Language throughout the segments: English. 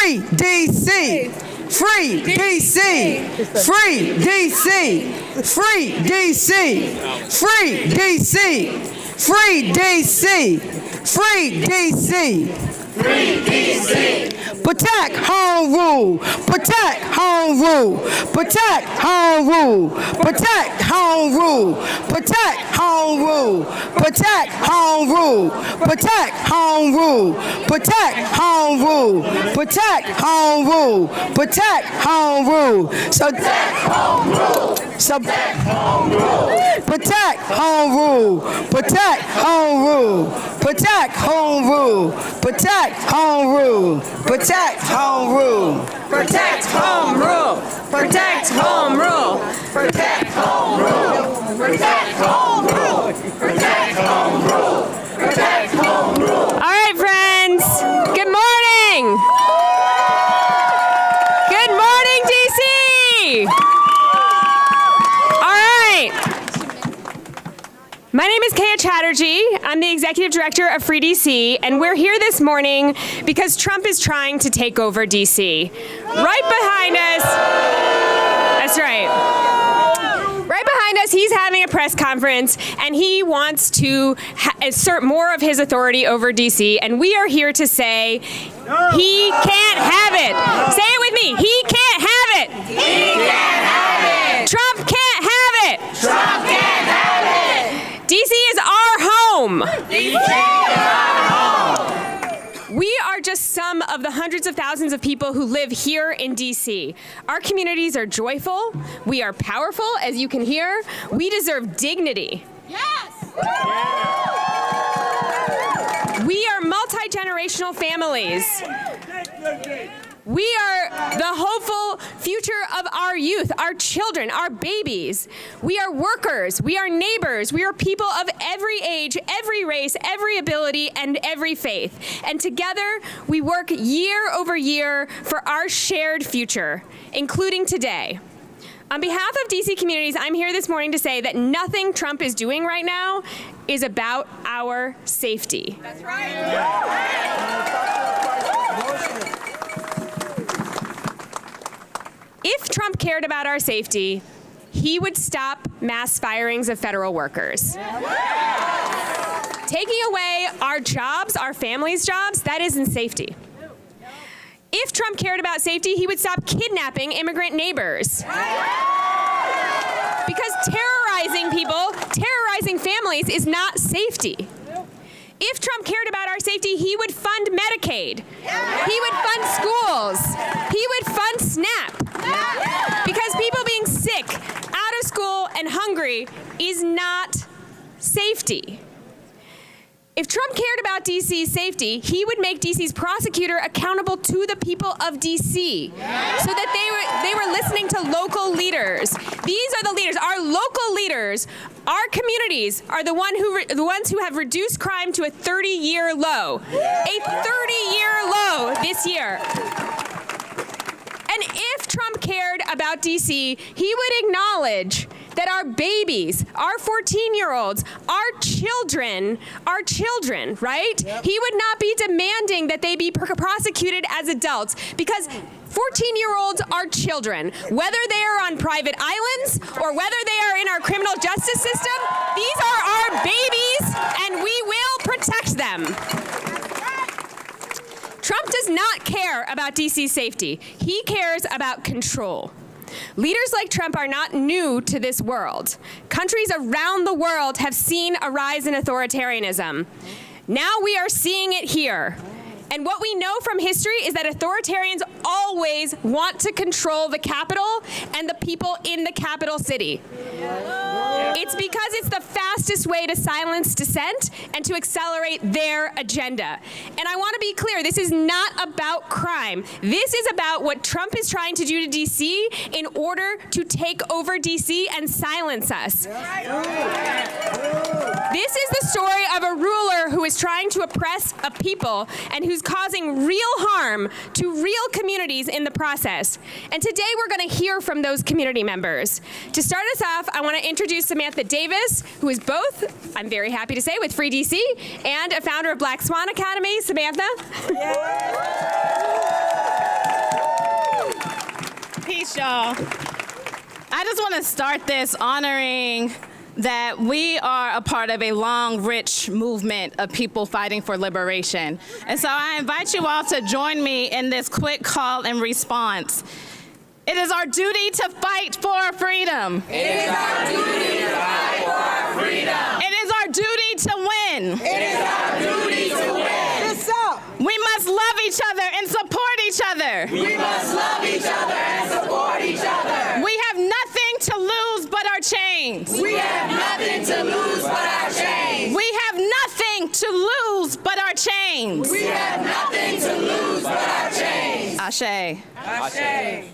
Free DC! Free DC! Free DC! Free DC! Free DC! Free DC! Free DC! Free DC! Protect home rule! Protect home rule! Protect home rule! Protect home rule! Protect home rule! Protect home rule! Protect home rule! Protect home rule! Protect home rule! Protect home rule! So Protect home rule! Protect home rule! protect home rule! Protect home rule! Protect home rule! Protect home rule! Protect home rule! Protect home rule! Protect home rule! Protect home rule! Protect home rule! Protect home rule! Protect home rule! All right, friends. Good morning. Good morning, DC. All right. My name is Kaya Chatterjee. I'm the executive director of Free DC, and we're here this morning because Trump is trying to take over DC. Right behind us, that's right. Right behind us, he's having a press conference, and he wants to assert more of his authority over DC, and we are here to say he can't have it. Say it with me. He can't have it. He can't have it! Trump can't have it. Trump can't have it! DC is our home. DC is our home! We are just some of the hundreds of thousands of people who live here in DC. Our communities are joyful. We are powerful, as you can hear. We deserve dignity. Yes! We are multi-generational families. We are the hopeful future of our youth, our children, our babies. We are workers. We are neighbors. We are people of every age, every race, every ability, and every faith. And together, we work year over year for our shared future, including today. On behalf of DC communities, I'm here this morning to say that nothing Trump is doing right now is about our safety. That's right! If Trump cared about our safety, he would stop mass firings of federal workers. Taking away our jobs, our families' jobs, that isn't safety. If Trump cared about safety, he would stop kidnapping immigrant neighbors. Because terrorizing people, terrorizing families is not safety. If Trump cared about our safety, he would fund Medicaid. He would fund schools. He would fund SNAP. Because people being sick, out of school, and hungry is not safety. If Trump cared about DC's safety, he would make DC's prosecutor accountable to the people of DC, so that they were listening to local leaders. These are the leaders, our local leaders. Our communities are the ones who have reduced crime to a 30-year low. A 30-year low this year. And if Trump cared about DC, he would acknowledge that our babies, our 14-year-olds, our children, right? He would not be demanding that they be prosecuted as adults, because 14-year-olds are children. Whether they are on private islands or whether they are in our criminal justice system, these are our babies, and we will protect them. Trump does not care about DC's safety. He cares about control. Leaders like Trump are not new to this world. Countries around the world have seen a rise in authoritarianism. Now we are seeing it here. And what we know from history is that authoritarians always want to control the capital and the people in the capital city. It's because it's the fastest way to silence dissent and to accelerate their agenda. And I want to be clear, this is not about crime. This is about what Trump is trying to do to DC in order to take over DC and silence us. This is the story of a ruler who is trying to oppress a people and who's causing real harm to real communities in the process. And today we're going to hear from those community members. To start us off, I want to introduce Samantha Davis, who is both, I'm very happy to say, with Free DC and a founder of Black Swan Academy. Samantha. much, y'all. I just want to start this honoring that we are a part of a long, rich movement of people fighting for liberation. And so I invite you all to join me in this quick call and response. It is our duty to fight for our freedom. It is our duty to fight for our freedom. It is our duty to win. It is our duty to win. We must love each other and support each other. We must love each other and support each other. We have nothing to lose but our chains. We have nothing to lose but our chains. We have nothing to lose but our chains. We have nothing to lose but our chains. Ashe. Ashe.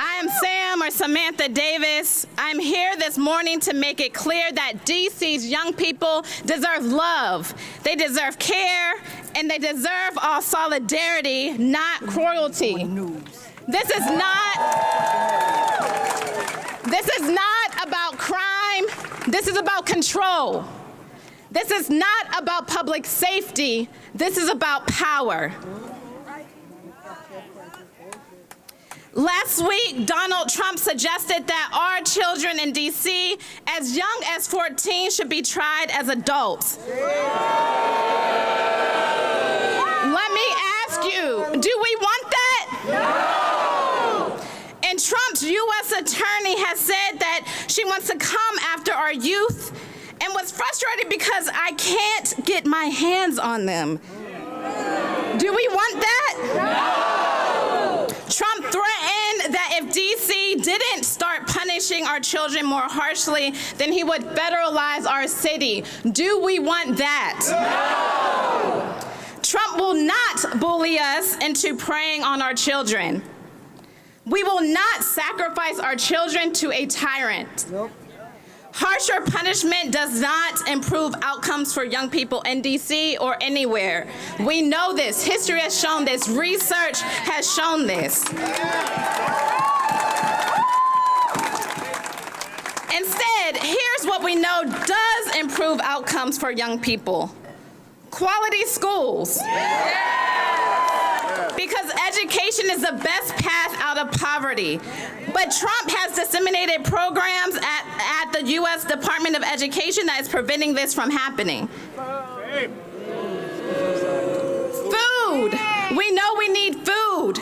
I am Sam or Samantha Davis. I'm here this morning to make it clear that DC's young people deserve love. They deserve care, and they deserve all solidarity, not cruelty. This is not about crime. This is about control. This is not about public safety. This is about power. Last week, Donald Trump suggested that our children in D.C. as young as 14 should be tried as adults. Let me ask you, do we want that? No! And Trump's U.S. attorney has said that she wants to come after our youth and was frustrated because I can't get my hands on them. Do we want that? No! Trump threatened that if D.C. didn't start punishing our children more harshly, then he would federalize our city. Do we want that? No! Trump will not bully us into preying on our children. We will not sacrifice our children to a tyrant. Nope. Harsher punishment does not improve outcomes for young people in D.C. or anywhere. We know this. History has shown this. Research has shown this. Instead, here's what we know does improve outcomes for young people. Quality schools. Because education is the best path out of poverty. But Trump has disseminated programs at the U.S. Department of Education that is preventing this from happening. Food. We know we need food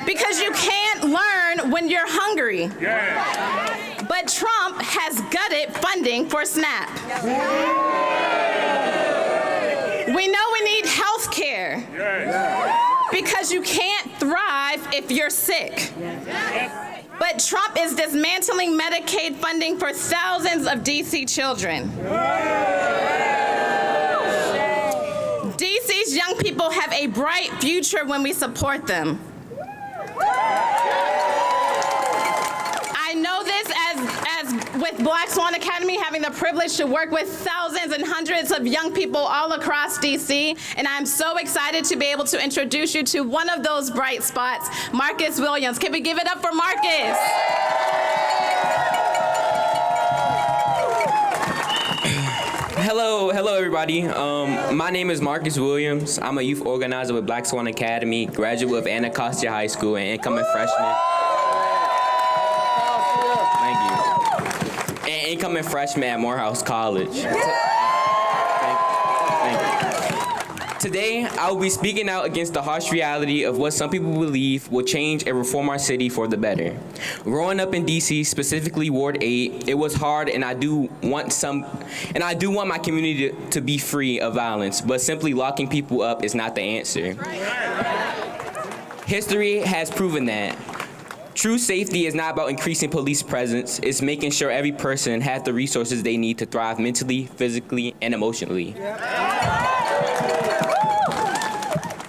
because you can't learn when you're hungry. But Trump has gutted funding for SNAP. We know we need health care because you can't thrive if you're sick. But Trump is dismantling Medicaid funding for thousands of D.C. children. D.C.'s young people have a bright future when we support them. I know this as with Black Swan Academy, having the privilege to work with thousands and hundreds of young people all across D.C., and I'm so excited to be able to introduce you to one of those bright spots, Marcus Williams. Can we give it up for Marcus? Hello everybody. My name is Marcus Williams. I'm a youth organizer with Black Swan Academy, graduate of Anacostia High School, and incoming freshman. Incoming freshman at Morehouse College. Thank you. Today, I will be speaking out against the harsh reality of what some people believe will change and reform our city for the better. Growing up in DC, specifically Ward 8, it was hard, and I do want my community to be free of violence, but simply locking people up is not the answer. History has proven that. True safety is not about increasing police presence. It's making sure every person has the resources they need to thrive mentally, physically, and emotionally.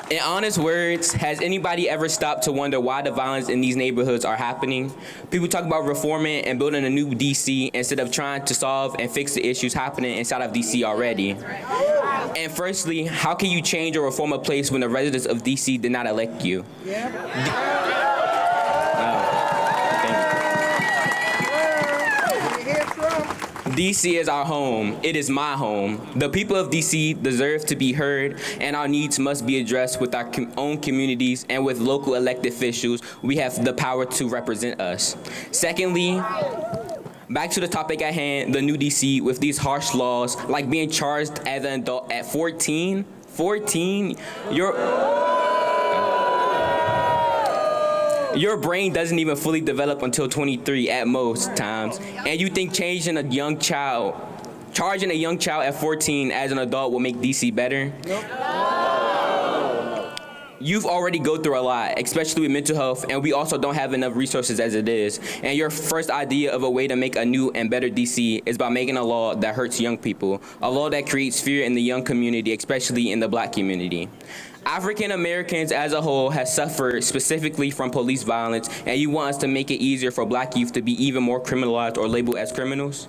In honest words, has anybody ever stopped to wonder why the violence in these neighborhoods are happening? People talk about reforming and building a new DC instead of trying to solve and fix the issues happening inside of DC already. And firstly, how can you change or reform a place when the residents of DC did not elect you? DC is our home. It is my home. The people of DC deserve to be heard, and our needs must be addressed with our own communities and with local elected officials. We have the power to represent us. Secondly, back to the topic at hand, the new DC with these harsh laws, like being charged as an adult at 14. 14, your brain doesn't even fully develop until 23 at most times. And you think charging a young child at 14 as an adult will make DC better? You've already go through a lot, especially with mental health, and we also don't have enough resources as it is. And your first idea of a way to make a new and better DC is by making a law that hurts young people, a law that creates fear in the young community, especially in the Black community. African Americans as a whole has suffered specifically from police violence, and you want us to make it easier for Black youth to be even more criminalized or labeled as criminals?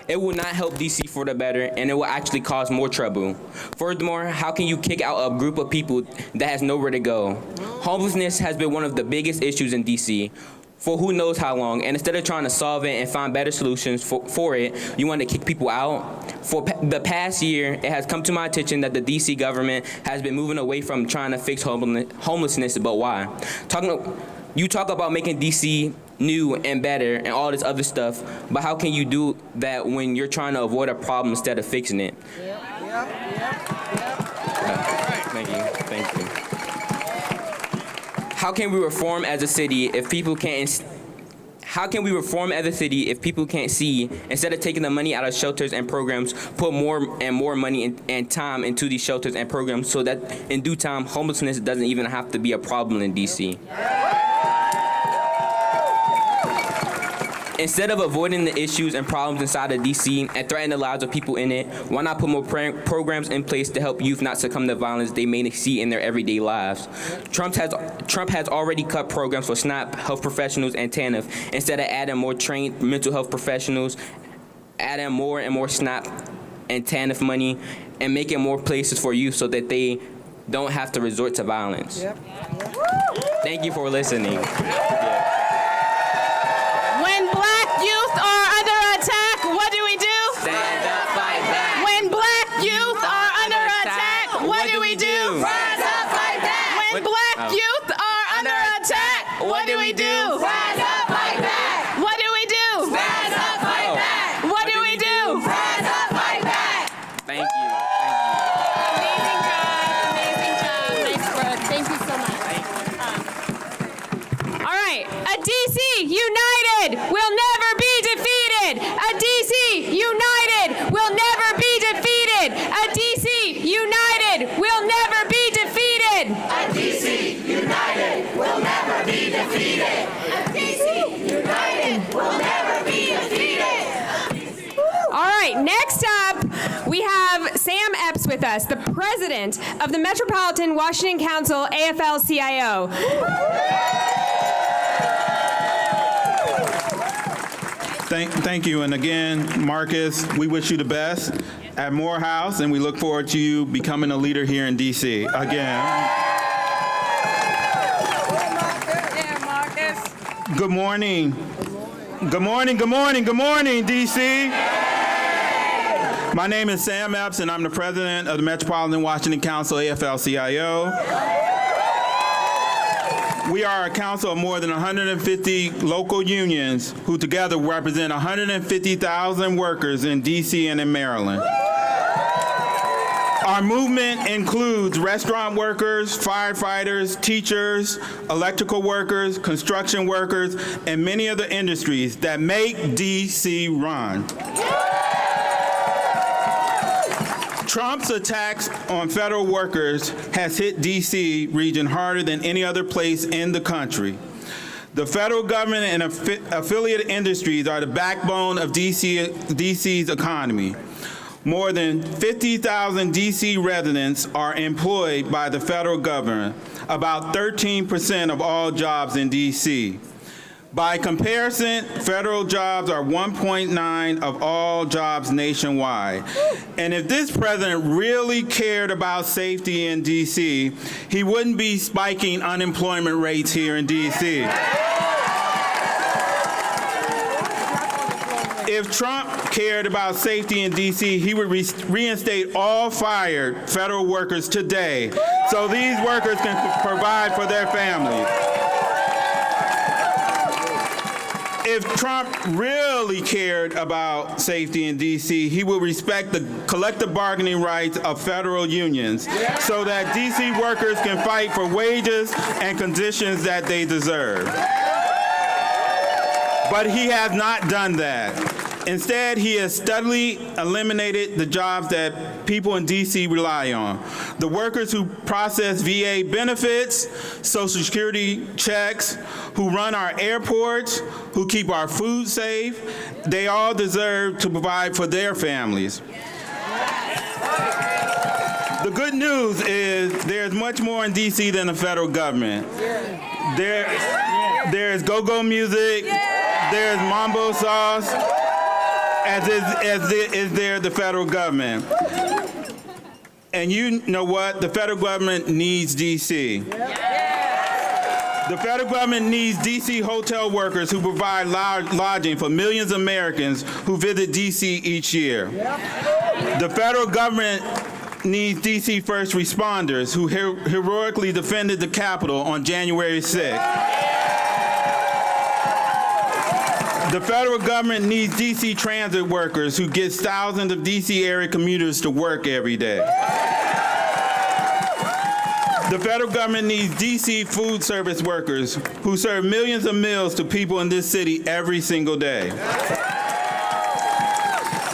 It will not help DC for the better, and it will actually cause more trouble. Furthermore, how can you kick out a group of people that has nowhere to go? Homelessness has been one of the biggest issues in DC for who knows how long, and instead of trying to solve it and find better solutions for it, you want to kick people out. For the past year, it has come to my attention that the DC government has been moving away from trying to fix homelessness, but why? You talk about making DC new and better and all this other stuff, but how can you do that when you're trying to avoid a problem instead of fixing it? Thank you. How can we reform as a city if people can't see, instead of taking the money out of shelters and programs, put more and more money and time into these shelters and programs so that in due time, homelessness doesn't even have to be a problem in DC? Instead of avoiding the issues and problems inside of DC and threatening the lives of people in it, why not put more programs in place to help youth not succumb to violence they may see in their everyday lives? Trump has already cut programs for SNAP, health professionals, and TANF, instead of adding more trained mental health professionals, adding more and more SNAP and TANF money, and making more places for youth so that they don't have to resort to violence. Thank you for listening. When Black youth are under attack, what do we do? Stand up, fight back. When Black youth are under attack, what do we do? Rise up, fight back. When Black youth are under attack, what do we do? Rise up, fight back. What do we do? Rise up, fight back. What do we do? Rise up, fight back. Thank you. Amazing job. Nice work. Thank you so much. All right, a DC united will never be defeated. A DC united will never be defeated. A DC united will never be defeated. A DC united will never be defeated. A DC united will never be defeated. All right, next up, we have Sam Epps with us, the president of the Metropolitan Washington Council AFL-CIO. Thank you, and again, Marcus, we wish you the best at Morehouse, and we look forward to you becoming a leader here in D.C. Again. Good morning. Good morning, good morning, good morning, D.C. My name is Sam Epps, and I'm the president of the Metropolitan Washington Council AFL-CIO. We are a council of more than 150 local unions who together represent 150,000 workers in D.C. and in Maryland. Our movement includes restaurant workers, firefighters, teachers, electrical workers, construction workers, and many other industries that make D.C. run. Trump's attacks on federal workers has hit D.C. region harder than any other place in the country. The federal government and affiliate industries are the backbone of D.C.'s economy. More than 50,000 D.C. residents are employed by the federal government, about 13% of all jobs in D.C. By comparison, federal jobs are 1.9 of all jobs nationwide. And if this president really cared about safety in D.C., he wouldn't be spiking unemployment rates here in D.C. If Trump cared about safety in D.C., he would reinstate all fired federal workers today so these workers can provide for their families. If Trump really cared about safety in D.C., he would respect the collective bargaining rights of federal unions so that D.C. workers can fight for wages and conditions that they deserve. But he has not done that. Instead, he has steadily eliminated the jobs that people in D.C. rely on. The workers who process VA benefits, Social Security checks, who run our airports, who keep our food safe, they all deserve to provide for their families. The good news is there's much more in D.C. than the federal government. There's go-go music, there's mambo sauce, as is there the federal government. And you know what? The federal government needs D.C. The federal government needs D.C. hotel workers who provide lodging for millions of Americans who visit D.C. each year. The federal government needs D.C. first responders who heroically defended the Capitol on January 6th. The federal government needs D.C. transit workers who get thousands of D.C. area commuters to work every day. The federal government needs D.C. food service workers who serve millions of meals to people in this city every single day.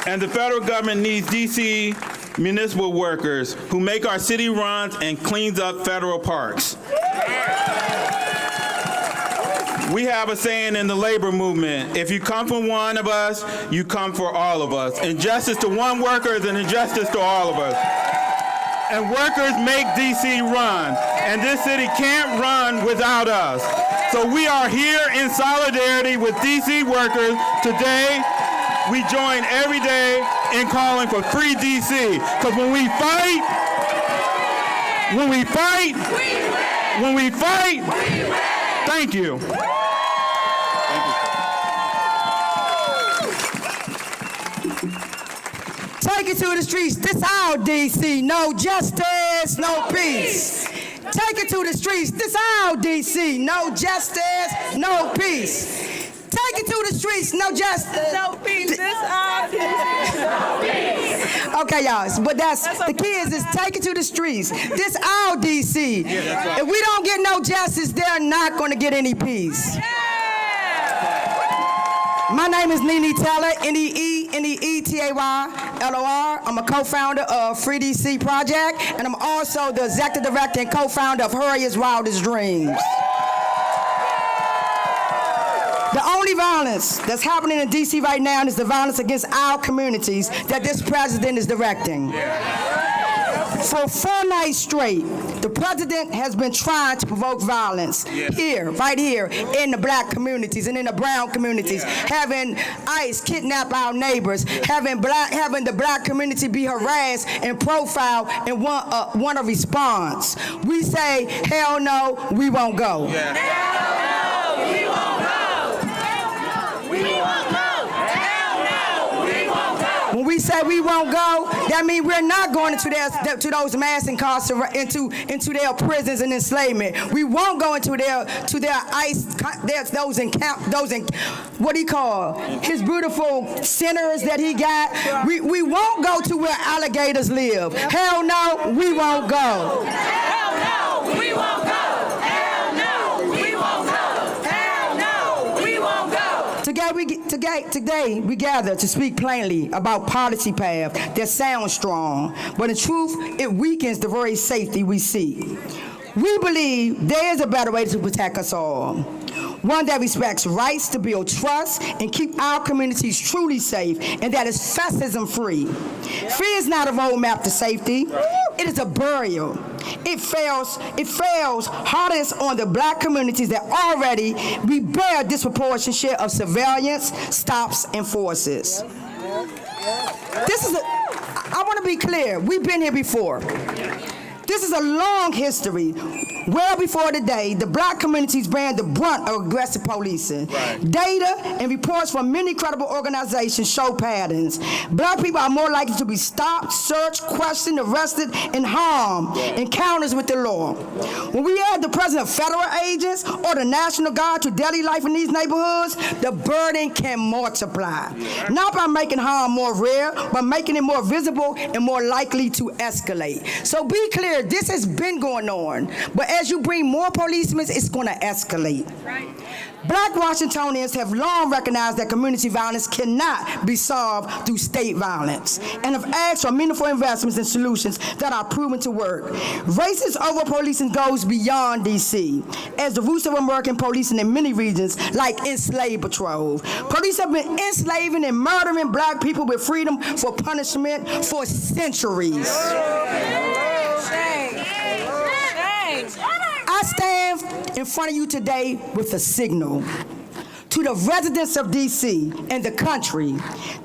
And the federal government needs D.C. municipal workers who make our city runs and cleans up federal parks. We have a saying in the labor movement, if you come for one of us, you come for all of us. Injustice to one worker is an injustice to all of us. And workers make D.C. run, and this city can't run without us. So we are here in solidarity with D.C. workers today. We join every day in calling for free D.C. Because when we fight, thank you. Take it to the streets. This our D.C. No justice, no peace. Take it to the streets. This our D.C. No justice, no peace. Take it to the streets. No justice, no peace. This our D.C. No peace. Okay, y'all. But that's the kids is take it to the streets. This our D.C. If we don't get no justice, they're not going to get any peace. My name is Nene Tella, Neetayllor. I'm a co-founder of Free DC Project, and I'm also the executive director and co-founder of Harriet's Wildest Dreams. The only violence that's happening in DC right now is the violence against our communities that this president is directing. For 4 nights straight, the president has been trying to provoke violence here, right here, in the black communities and in the brown communities, having ICE kidnap our neighbors, having the black community be harassed and profiled and want a response. We say, hell no, we won't go. Hell no, we won't go. We won't go. Hell no, we won't go. When we say we won't go, that means we're not going into those mass incarcerations, into their prisons and enslavement. We won't go into their ICE, what do you call his beautiful centers that he got. We won't go to where alligators live. Hell no, we won't go. Hell no, we won't go. Hell no, we won't go. Hell no, we won't go. Today we gather to speak plainly about policy path that sounds strong, but in truth, it weakens the very safety we seek. We believe there is a better way to protect us all, one that respects rights to build trust and keep our communities truly safe, and that is fascism-free. Fear is not a roadmap to safety. It is a burial. It fails hardest on the black communities that already we bear a disproportionate share of surveillance, stops, and forces. I want to be clear. We've been here before. This is a long history. Well before today, the black communities bear the brunt of aggressive policing. Data and reports from many credible organizations show patterns. Black people are more likely to be stopped, searched, questioned, arrested, and harmed in encounters with the law. When we add the presence of federal agents or the National Guard to daily life in these neighborhoods, the burden can multiply. Not by making harm more rare, but making it more visible and more likely to escalate. So be clear, this has been going on, but as you bring more policemen, it's going to escalate. Right. Black Washingtonians have long recognized that community violence cannot be solved through state violence and have asked for meaningful investments and solutions that are proven to work. Racist over-policing goes beyond D.C. as the roots of American policing in many regions, like enslaved patrol. Police have been enslaving and murdering black people with freedom for punishment for centuries. I stand in front of you today with a signal to the residents of D.C. and the country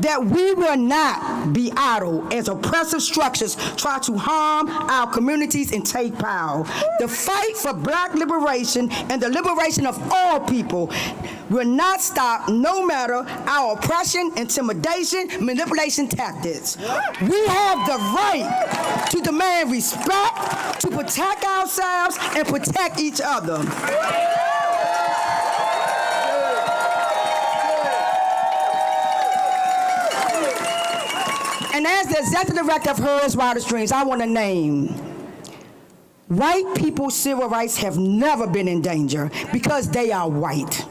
that we will not be idle as oppressive structures try to harm our communities and take power. The fight for black liberation and the liberation of all people will not stop no matter our oppression, intimidation, manipulation tactics. We have the right to demand respect, to protect ourselves, and protect each other. And as the executive director of Hers Wildest Dreams, I want to name white people's civil rights have never been in danger because they are white.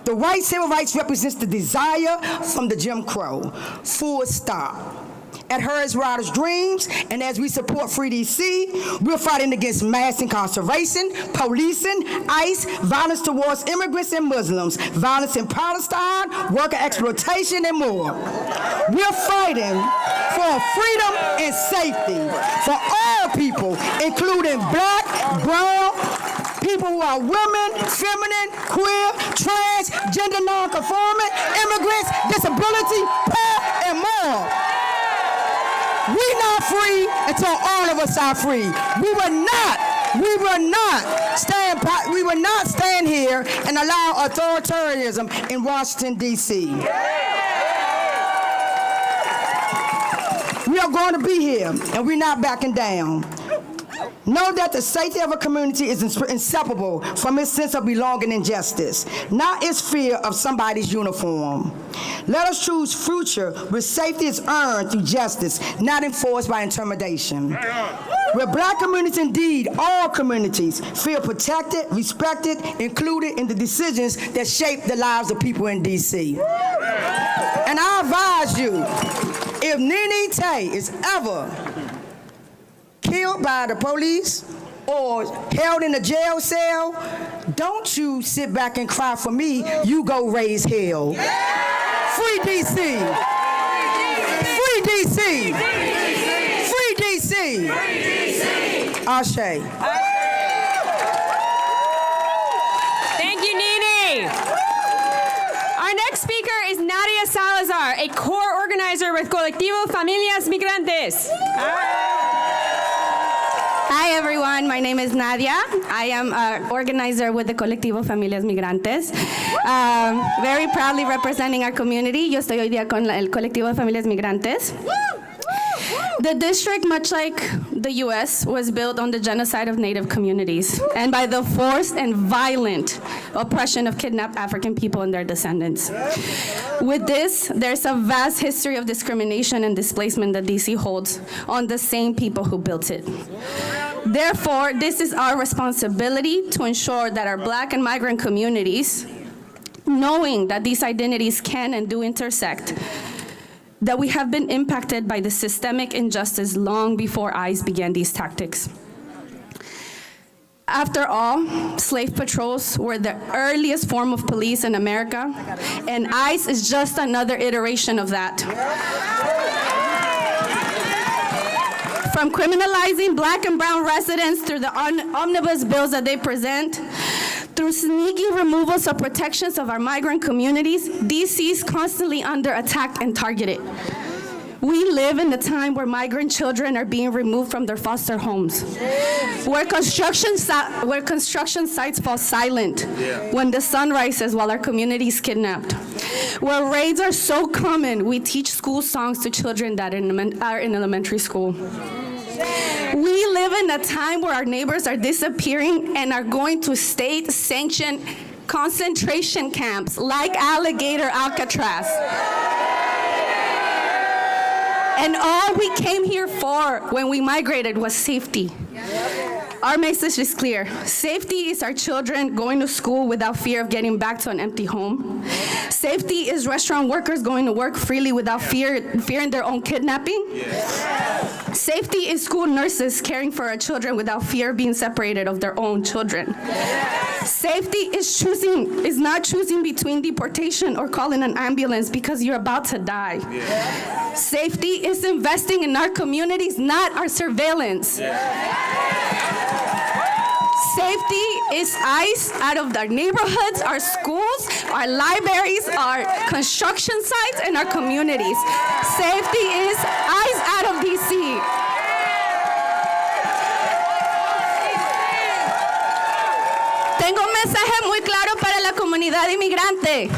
The white civil rights represents the desire from the Jim Crow, full stop. At Hers Wildest Dreams, and as we support Free DC, we're fighting against mass incarceration, policing, ICE, violence towards immigrants and Muslims, violence in Palestine, worker exploitation, and more. We're fighting for freedom and safety for all people, including black, brown, people who are women, feminine, queer, trans, gender non-conforming, immigrants, disability, poor, and more. We're not free until all of us are free. We will not stand here and allow authoritarianism in Washington, D.C. We are going to be here, and we're not backing down. Know that the safety of a community is inseparable from its sense of belonging and justice, not its fear of somebody's uniform. Let us choose future where safety is earned through justice, not enforced by intimidation. Where black communities, indeed all communities, feel protected, respected, included in the decisions that shape the lives of people in D.C. And I advise you, if Nene Tella is ever killed by the police or held in a jail cell, don't you sit back and cry for me, you go raise hell. Free DC! Free DC! Free DC! Ashe. Thank you, Nene. Our next speaker is Nadia Salazar, a core organizer with Colectivo Familias Migrantes. Hi everyone, my name is Nadia. I am an organizer with the Colectivo Familias Migrantes. Very proudly representing our community. Yo estoy hoy día con el Colectivo Familias Migrantes. The district, much like the U.S., was built on the genocide of Native communities and by the forced and violent oppression of kidnapped African people and their descendants. With this, there's a vast history of discrimination and displacement that D.C. holds on the same people who built it. Therefore, this is our responsibility to ensure that our Black and migrant communities, knowing that these identities can and do intersect, that we have been impacted by the systemic injustice long before ICE began these tactics. After all, slave patrols were the earliest form of police in America, and ICE is just another iteration of that. From criminalizing Black and brown residents through the omnibus bills that they present, through sneaky removals of protections of our migrant communities, DC is constantly under attack and targeted. We live in a time where migrant children are being removed from their foster homes, where construction sites fall silent when the sun rises while our community is kidnapped, where raids are so common we teach school songs to children that are in elementary school. We live in a time where our neighbors are disappearing and are going to state-sanctioned concentration camps like Alligator Alcatraz. And all we came here for when we migrated was safety. Our message is clear. Safety is our children going to school without fear of getting back to an empty home. Safety is restaurant workers going to work freely without fearing their own kidnapping. Safety is school nurses caring for our children without fear of being separated of their own children. Safety is not choosing between deportation or calling an ambulance because you're about to die. Safety is investing in our communities, not our surveillance. Safety is ICE out of our neighborhoods, our schools, our libraries, our construction sites, and our communities. Safety is ICE out of DC. Tengo un mensaje muy claro para la comunidad inmigrante.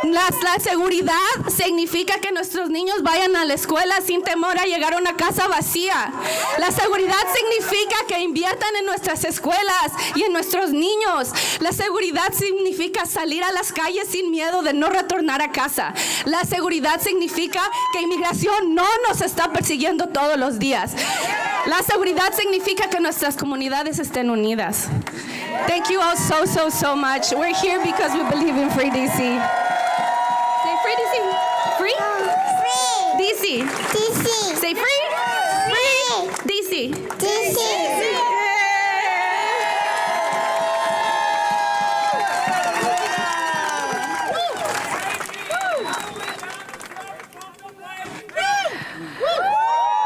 La seguridad significa que nuestros niños vayan a la escuela sin temor a llegar a una casa vacía. La seguridad significa que inviertan en nuestras escuelas y en nuestros niños. La seguridad significa salir a las calles sin miedo de no retornar a casa. La seguridad significa que inmigración no nos está persiguiendo todos los días. La seguridad significa que nuestras comunidades estén unidas. Thank you all so much. We're here because we believe in free DC. Free DC. Free? Free. DC. DC. Say free? Free. DC. DC.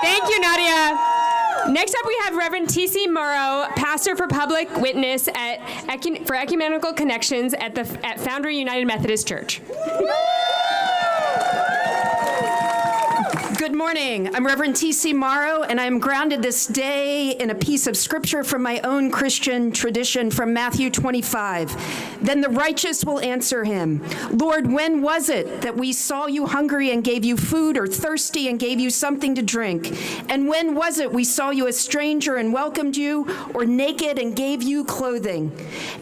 Thank you, Nadia. Next up, we have Reverend TC Marorrow, pastor for public witness for ecumenical connections at Foundry United Methodist Church. Good morning. I'm Reverend TC Marorrow, and I'm grounded this day in a piece of scripture from my own Christian tradition from Matthew 25. Then the righteous will answer him, Lord, when was it that we saw you hungry and gave you food, or thirsty and gave you something to drink? And when was it we saw you a stranger and welcomed you, or naked and gave you clothing?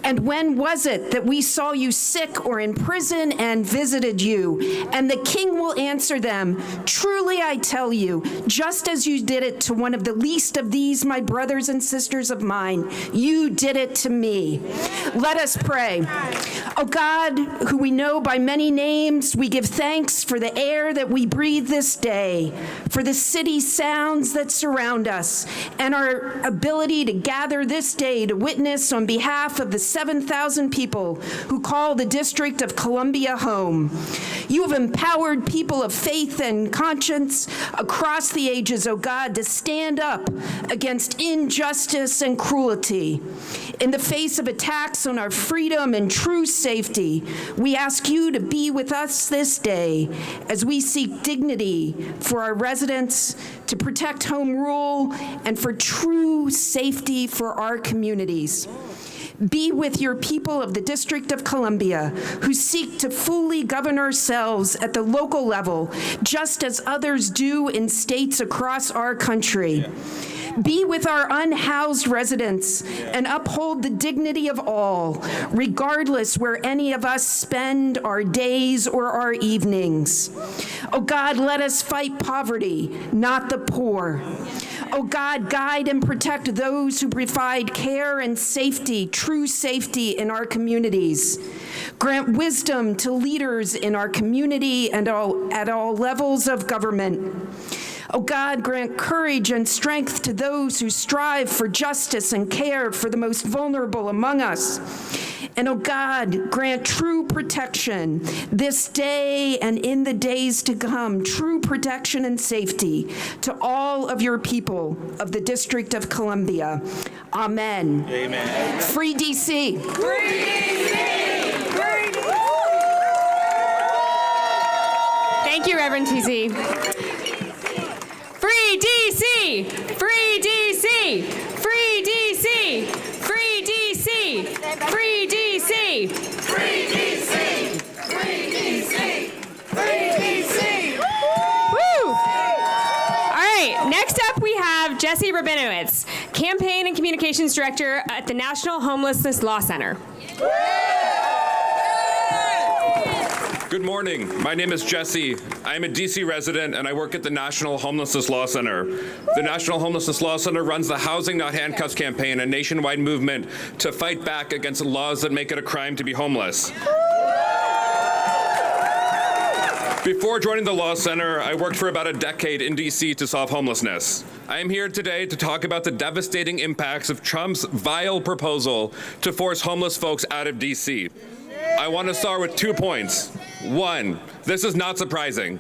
And when was it that we saw you sick or in prison and visited you? And the king will answer them, truly I tell you, just as you did it to one of the least of these, my brothers and sisters of mine, you did it to me. Let us pray. Oh God, who we know by many names, we give thanks for the air that we breathe this day, for the city sounds that surround us, and our ability to gather this day to witness on behalf of the 7,000 people who call the District of Columbia home. You have empowered people of faith and conscience across the ages, oh God, to stand up against injustice and cruelty. In the face of attacks on our freedom and true safety, we ask you to be with us this day as we seek dignity for our residents, to protect home rule, and for true safety for our communities. Be with your people of the District of Columbia who seek to fully govern ourselves at the local level, just as others do in states across our country. Be with our unhoused residents and uphold the dignity of all, regardless where any of us spend our days or our evenings. Oh God, let us fight poverty, not the poor. Oh God, guide and protect those who provide care and safety, true safety in our communities. Grant wisdom to leaders in our community and at all levels of government. Oh God, grant courage and strength to those who strive for justice and care for the most vulnerable among us. And oh God, grant true protection this day and in the days to come, true protection and safety to all of your people of the District of Columbia. Amen. Amen. Free DC. Thank Thank you, Reverend TC. Free DC! Free DC! Free DC! Free DC! Free DC! Free DC! Free DC! Free DC! Woo! All right, next up we have Jesse Rabinowitz, Campaign and Communications Director at the National Homelessness Law Center. Good morning. My name is Jesse. I am a DC resident and I work at the National Homelessness Law Center. The National Homelessness Law Center runs the Housing Not Handcuffs campaign, a nationwide movement to fight back against laws that make it a crime to be homeless. Before joining the Law Center, I worked for about a decade in DC to solve homelessness. I am here today to talk about the devastating impacts of Trump's vile proposal to force homeless folks out of DC. I want to start with 2 points. One, this is not surprising.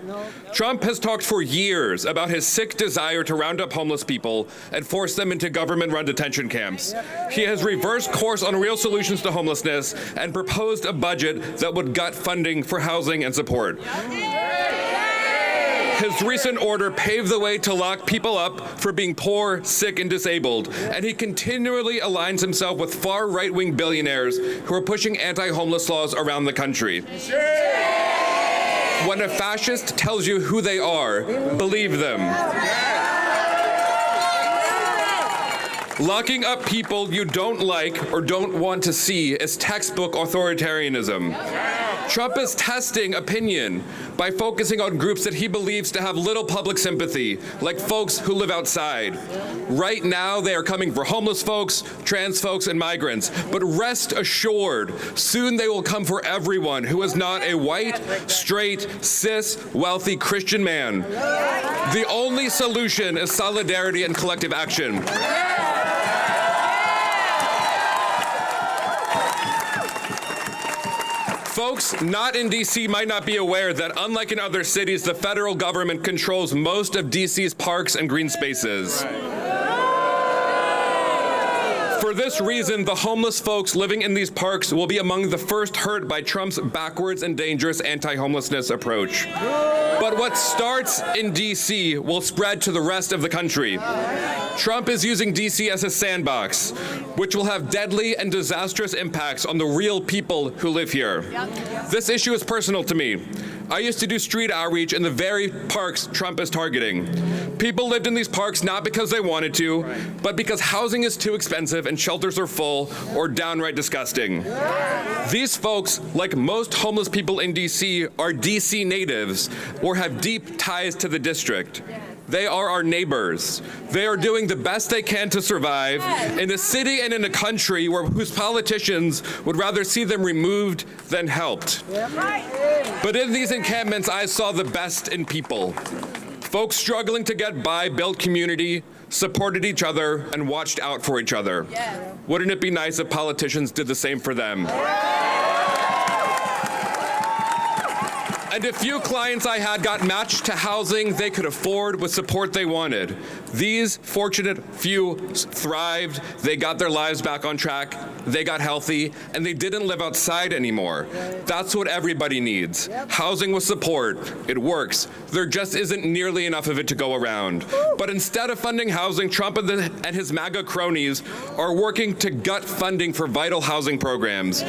Trump has talked for years about his sick desire to round up homeless people and force them into government-run detention camps. He has reversed course on real solutions to homelessness and proposed a budget that would gut funding for housing and support. His recent order paved the way to lock people up for being poor, sick, and disabled, and he continually aligns himself with far right-wing billionaires who are pushing anti-homeless laws around the country. When a fascist tells you who they are, believe them. Locking up people you don't like or don't want to see is textbook authoritarianism. Trump is testing opinion by focusing on groups that he believes to have little public sympathy, like folks who live outside. Right now, they are coming for homeless folks, trans folks, and migrants. But rest assured, soon they will come for everyone who is not a white, straight, cis, wealthy Christian man. The only solution is solidarity and collective action. Folks not in DC might not be aware that unlike in other cities, the federal government controls most of DC's parks and green spaces. For this reason, the homeless folks living in these parks will be among the first hurt by Trump's backwards and dangerous anti-homelessness approach. But what starts in DC will spread to the rest of the country. Trump is using DC as a sandbox, which will have deadly and disastrous impacts on the real people who live here. This issue is personal to me. I used to do street outreach in the very parks Trump is targeting. People lived in these parks not because they wanted to, but because housing is too expensive and shelters are full or downright disgusting. These folks, like most homeless people in DC, are DC natives or have deep ties to the district. They are our neighbors. They are doing the best they can to survive in a city and in a country whose politicians would rather see them removed than helped. But in these encampments, I saw the best in people. Folks struggling to get by built community, supported each other, and watched out for each other. Wouldn't it be nice if politicians did the same for them? And a few clients I had got matched to housing they could afford with support they wanted. These fortunate few thrived, they got their lives back on track, they got healthy, and they didn't live outside anymore. That's what everybody needs. Housing with support. It works. There just isn't nearly enough of it to go around. But instead of funding housing, Trump and his MAGA cronies are working to gut funding for vital housing programs.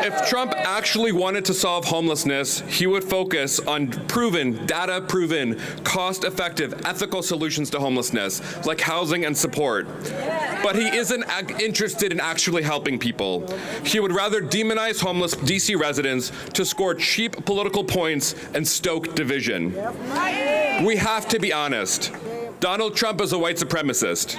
If Trump actually wanted to solve homelessness, he would focus on proven, data-proven, cost-effective, ethical solutions to homelessness, like housing and support. But he isn't interested in actually helping people. He would rather demonize homeless DC residents to score cheap political points and stoke division. We have to be honest. Donald Trump is a white supremacist.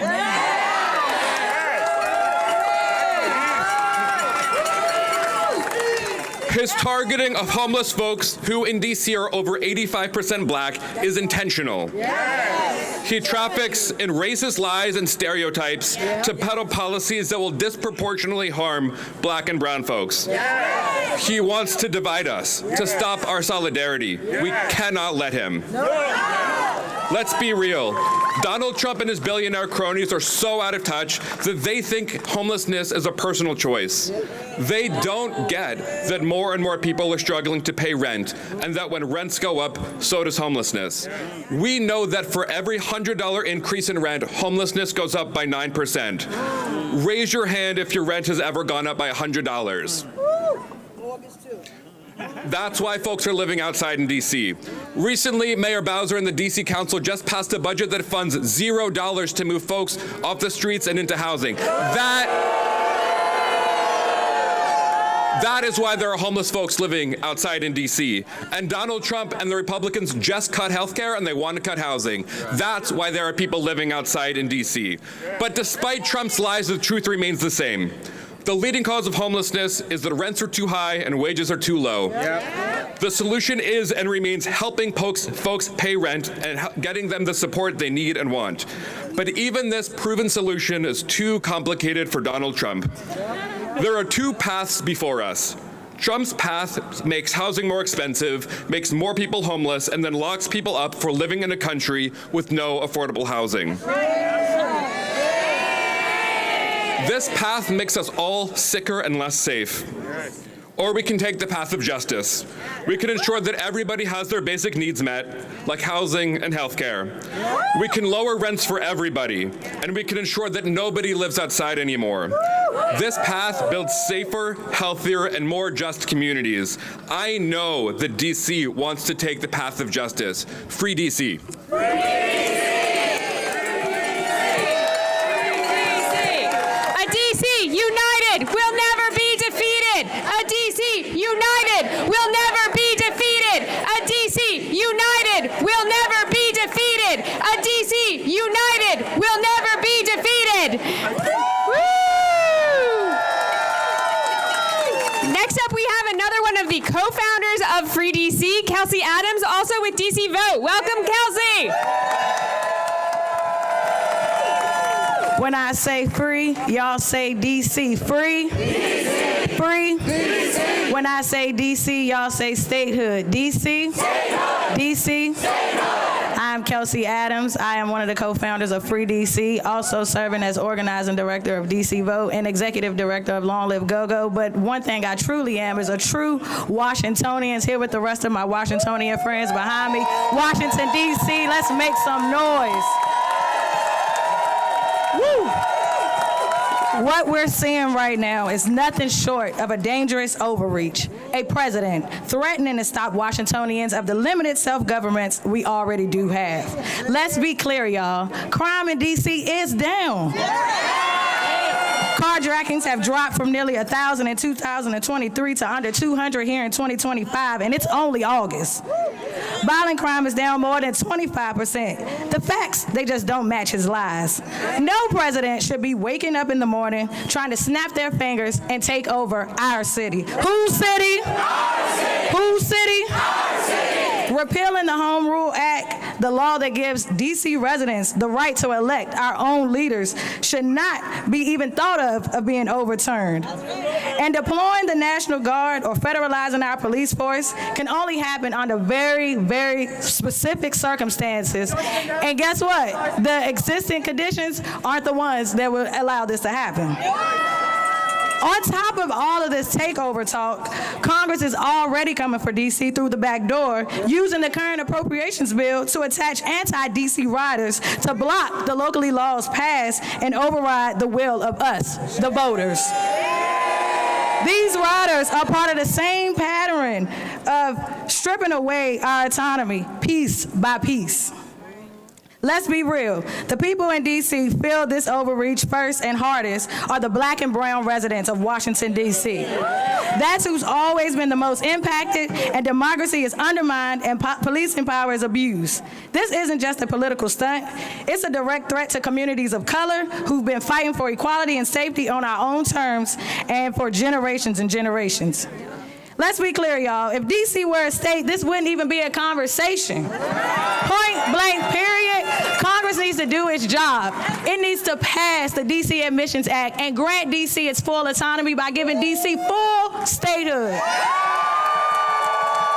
His targeting of homeless folks who in DC are over 85% black is intentional. He traffics in racist lies and stereotypes to peddle policies that will disproportionately harm black and brown folks. He wants to divide us, to stop our solidarity. We cannot let him. Let's be real. Donald Trump and his billionaire cronies are so out of touch that they think homelessness is a personal choice. They don't get that more and more people are struggling to pay rent, and that when rents go up, so does homelessness. We know that for every $100 increase in rent, homelessness goes up by 9%. Raise your hand if your rent has ever gone up by $100. That's why folks are living outside in D.C. Recently, Mayor Bowser and the D.C. Council just passed a budget that funds $0 to move folks off the streets and into housing. That is why there are homeless folks living outside in D.C. And Donald Trump and the Republicans just cut health care and they want to cut housing. That's why there are people living outside in D.C. But despite Trump's lies, the truth remains the same. The leading cause of homelessness is that rents are too high and wages are too low. Yep. The solution is and remains helping folks pay rent and getting them the support they need and want. But even this proven solution is too complicated for Donald Trump. There are two paths before us. Trump's path makes housing more expensive, makes more people homeless, and then locks people up for living in a country with no affordable housing. This path makes us all sicker and less safe. Or we can take the path of justice. We can ensure that everybody has their basic needs met, like housing and healthcare. We can lower rents for everybody, and we can ensure that nobody lives outside anymore. This path builds safer, healthier, and more just communities. I know that DC wants to take the path of justice. Free DC. United will never be defeated. A DC united will never be defeated. A DC united will never be defeated. A DC united will never be defeated. Woo! Next up, we have another one of the co-founders of Free DC, Kelsey Adams, also with DC Vote. Welcome, Kelsey. When I say free, y'all say DC. Free? DC. Free? DC. When I say DC, y'all say statehood. DC? Statehood. DC? Statehood. I'm Kelsey Adams. I am one of the co-founders of Free DC, also serving as organizing director of DC Vote and executive director of Long Live Go-Go. But one thing I truly am is a true Washingtonian, here with the rest of my Washingtonian friends behind me. Washington, DC, let's make some noise. Woo. What we're seeing right now is nothing short of a dangerous overreach. A president threatening to stop Washingtonians of the limited self-governments we already do have. Let's be clear, y'all. Crime in D.C. is down. Carjackings have dropped from nearly 1,000 in 2023 to under 200 here in 2025, and it's only August. Violent crime is down more than 25%. The facts, they just don't match his lies. No president should be waking up in the morning trying to snap their fingers and take over our city. Whose city? Our city. Whose city? Our city. Repealing the Home Rule Act, the law that gives D.C. residents the right to elect our own leaders, should not be even thought of being overturned. And deploying the National Guard or federalizing our police force can only happen under very, very specific circumstances. And guess what? The existing conditions aren't the ones that will allow this to happen. On top of all of this takeover talk, Congress is already coming for D.C. through the back door, using the current appropriations bill to attach anti-D.C. riders to block the locally laws passed and override the will of us, the voters. These riders are part of the same pattern of stripping away our autonomy, piece by piece. Let's be real. The people in D.C. feel this overreach first and hardest are the black and brown residents of Washington, D.C. That's who's always been the most impacted, and democracy is undermined and policing power is abused. This isn't just a political stunt. It's a direct threat to communities of color who've been fighting for equality and safety on our own terms and for generations and generations. Let's be clear, y'all. If D.C. were a state, this wouldn't even be a conversation. Point blank, period. Congress needs to do its job. It needs to pass the D.C. Admissions Act and grant D.C. its full autonomy by giving D.C. full statehood.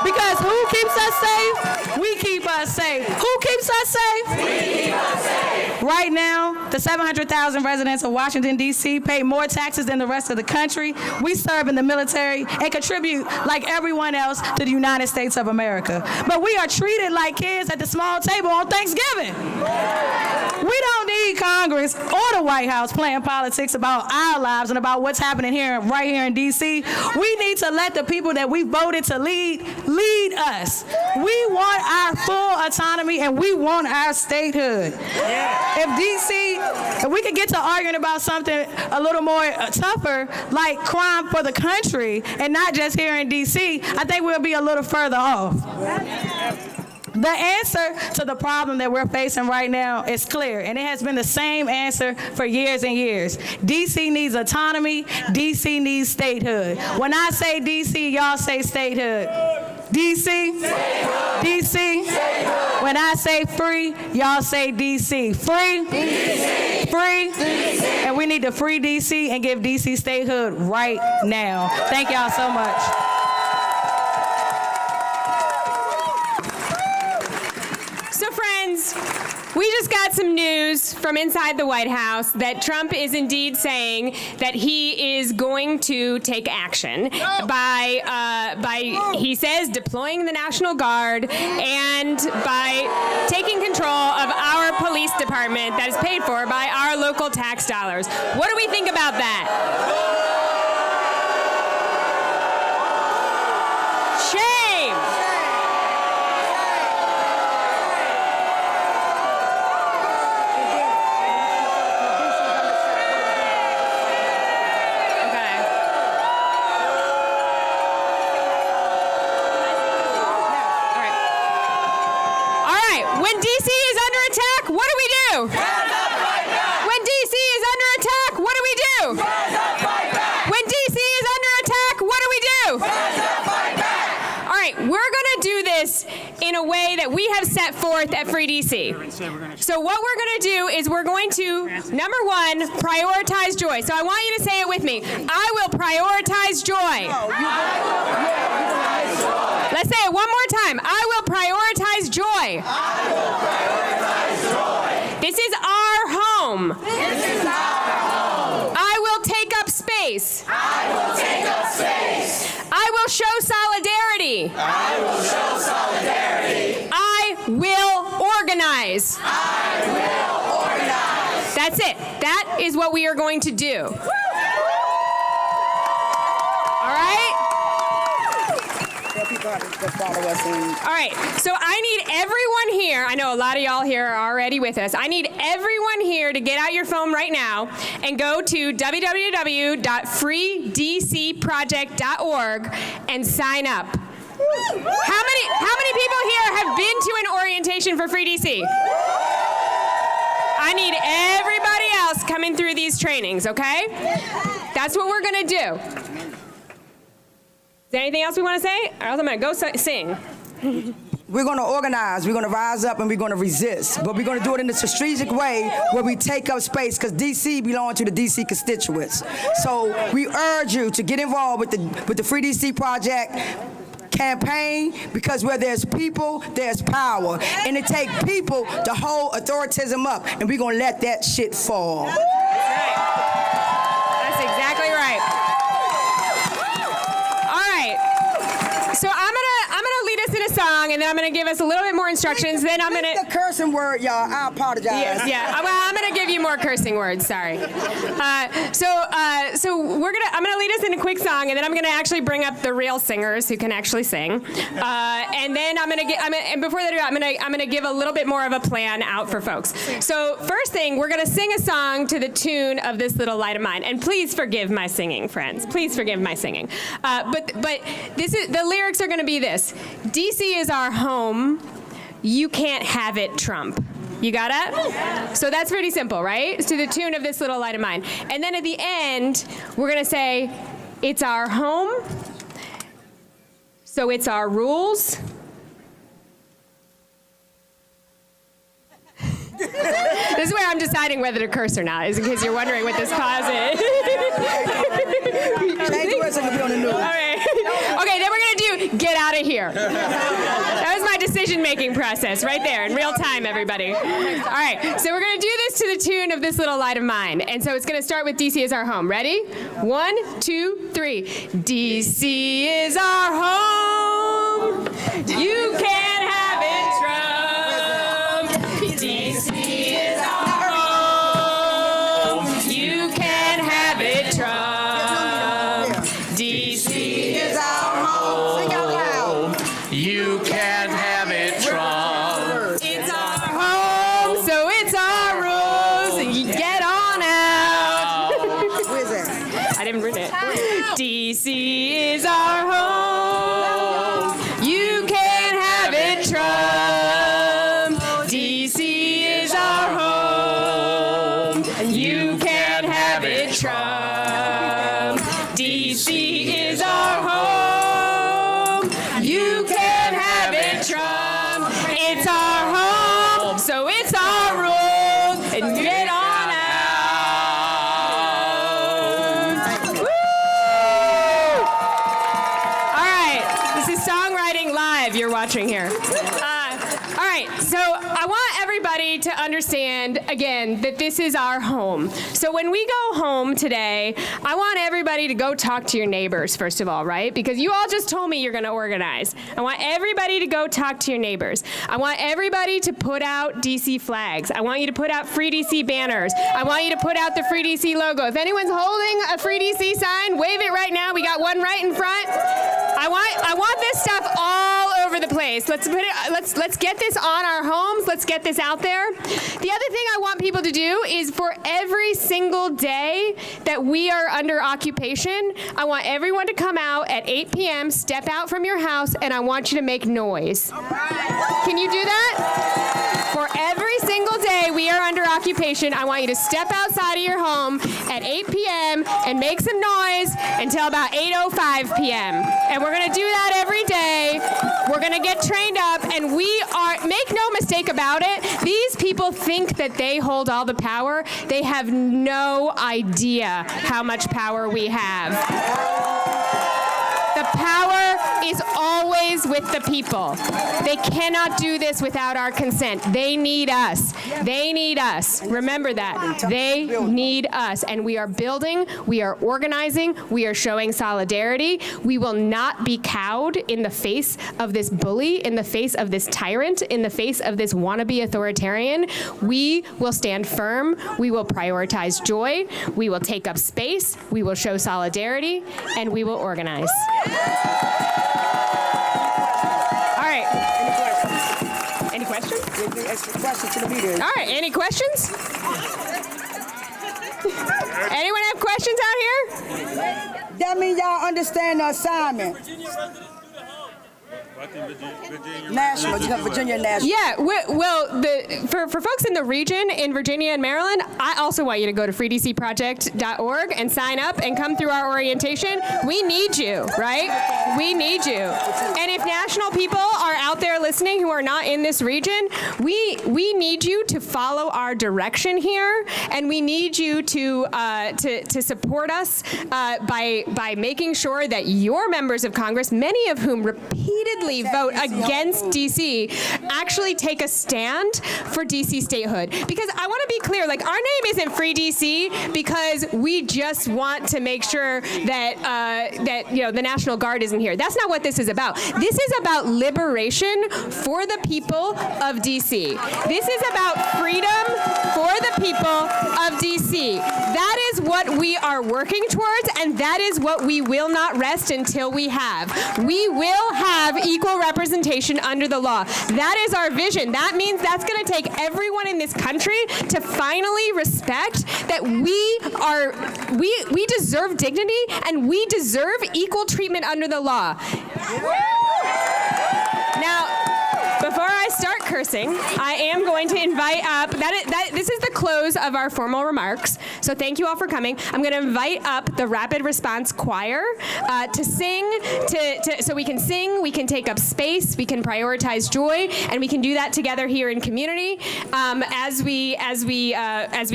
Because who keeps us safe? We keep us safe. Who keeps us safe? We keep us safe. Right now, the 700,000 residents of Washington, D.C. pay more taxes than the rest of the country. We serve in the military and contribute like everyone else to the United States of America. But we are treated like kids at the small table on Thanksgiving. We don't need Congress or the White House playing politics about our lives and about what's happening right here in D.C. We need to let the people that we voted to lead us. We want our full autonomy and we want our statehood. If we could get to arguing about something a little more tougher, like crime for the country and not just here in D.C., I think we'll be a little further off. The answer to the problem that we're facing right now is clear, and it has been the same answer for years and years. D.C. needs autonomy. D.C. needs statehood. When I say D.C., y'all say statehood. D.C. Statehood. D.C. Statehood. When I say free, y'all say D.C. Free. D.C. Free. D.C. And we need to free D.C. and give D.C. statehood right now. Thank y'all so much. So friends, we just got some news from inside the White House that Trump is indeed saying that he is going to take action by he says, deploying the National Guard and by taking control of our police department that is paid for by our local tax dollars. What do we think about that? When D.C. is under attack, what do we do? When D.C. is under attack, what do we do? When D.C. is under attack, what do we do? All right, we're going to do this in a way that we have set forth at Free D.C. So what we're going to do is we're going to, number one, prioritize joy. So I want you to say it with me. I will prioritize joy. Let's say it one more time. I will prioritize joy. I will prioritize joy. This is our home. This is our home. I will take up space. I will take up space. I will show solidarity. I will show solidarity. I will organize. I will organize. That's it. That is what we are going to do. All right? All right, so I need everyone here, I know a lot of y'all here are already with us, I need everyone here to get out your phone right now and go to www.freedcproject.org and sign up. How many people here have been to an orientation for Free DC? I need everybody else coming through these trainings, okay? That's what we're gonna do. Is there anything else we want to say? Or else I'm going to go sing. We're going to organize, we're going to rise up, and we're going to resist. But we're going to do it in a strategic way where we take up space, because D.C. belongs to the D.C. constituents. So we urge you to get involved with the Free D.C. Project campaign, because where there's people, there's power. And it takes people to hold authoritarianism up, and we're going to let that shit fall. That's right. That's exactly right. So I'm gonna lead us in a song, and then I'm gonna give us a little bit more instructions. Then I'm gonna the cursing word, y'all. I apologize. Yeah. Well, I'm gonna give you more cursing words. Sorry. So I'm gonna lead us in a quick song, and then I'm gonna actually bring up the real singers who can actually sing. And then and before they do, I'm gonna give a little bit more of a plan out for folks. So first thing, we're gonna sing a song to the tune of This Little Light of Mine, and please forgive my singing, friends. Please forgive my singing. But this is the lyrics are going to be this: D.C. is our home. You can't have it, Trump. You got it? So that's pretty simple, right? It's to the tune of This Little Light of Mine. And then at the end, we're going to say, it's our home, so it's our rules. This is where I'm deciding whether to curse or not, is in case you're wondering what this pause is. Change the words so you can be on the news. All right. Okay, then we're gonna do get out of here. That was my decision-making process right there in real time, everybody. All right, so we're gonna do this to the tune of this little light of mine. And so it's gonna start with DC is our home. Ready? 1, 2, 3. DC is our home. You can't have it, Trump. DC is our home. You can't have it, Trump. DC is our home. Sing out loud. You can't have it, Trump. It's our home, so it's our rules. And you get on out. I didn't read it. DC is our home. You can't have it, Trump. DC is our home. You can't have it, Trump. DC is our home. You can't have it, Trump. It's our home, so it's our rules. And get on out. Woo! All right, this is Songwriting Live you're watching here. All right, so I want everybody to understand, again, that this is our home. So when we go home today, I want everybody to go talk to your neighbors, first of all, right? Because you all just told me you're going to organize. I want everybody to go talk to your neighbors. I want everybody to put out DC flags. I want you to put out Free DC banners. I want you to put out the Free DC logo. If anyone's holding a Free DC sign, wave it right now. We got one right in front. I want this stuff all over the place. Let's get this on our homes. Let's get this out there. The other thing I want people to do is for every single day that we are under occupation, I want everyone to come out at 8 p.m., step out from your house, and I want you to make noise. Can you do that? For every single day we are under occupation, I want you to step outside of your home at 8 p.m. and make some noise until about 8:05 p.m. And we're going to do that every day. We're going to get trained up, and make no mistake about it, these people think that they hold all the power. They have no idea how much power we have. The power is always with the people. They cannot do this without our consent. They need us. They need us. Remember that. They need us. And we are building, we are organizing, we are showing solidarity. We will not be cowed in the face of this bully, in the face of this tyrant, in the face of this wannabe authoritarian. We will stand firm. We will prioritize joy. We will take up space. We will show solidarity, and we will organize. All right. Any questions? All right. Any questions? Anyone have questions out here? That means y'all understand the assignment. National, Virginia National. Yeah, well, for folks in the region, in Virginia and Maryland, I also want you to go to freedcproject.org and sign up and come through our orientation. We need you, right? We need you. And if national people are out there listening who are not in this region, we need you to follow our direction here, and we need you to support us by making sure that your members of Congress, many of whom repeatedly vote against DC, actually take a stand for DC statehood. Because I want to be clear, like, our name isn't Free DC because we just want to make sure that the National Guard isn't here. That's not what this is about. This is about liberation for the people of DC. This is about freedom for the people of DC. That is what we are working towards, and that is what we will not rest until we have. We will have equal representation under the law. That is our vision. That means that's going to take everyone in this country to finally respect that we deserve dignity and we deserve equal treatment under the law. Now, before I start cursing, I am going to invite up, this is the close of our formal remarks, so thank you all for coming. I'm going to invite up the Rapid Response Choir to sing, so we can sing, we can take up space, we can prioritize joy, and we can do that together here in community as we